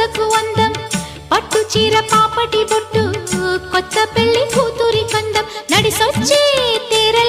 వరుసకు అందం పట్టు చీర పాపటి బొట్టు కొత్త పెళ్లి కూతురి కందం నడిసొచ్చే తేరల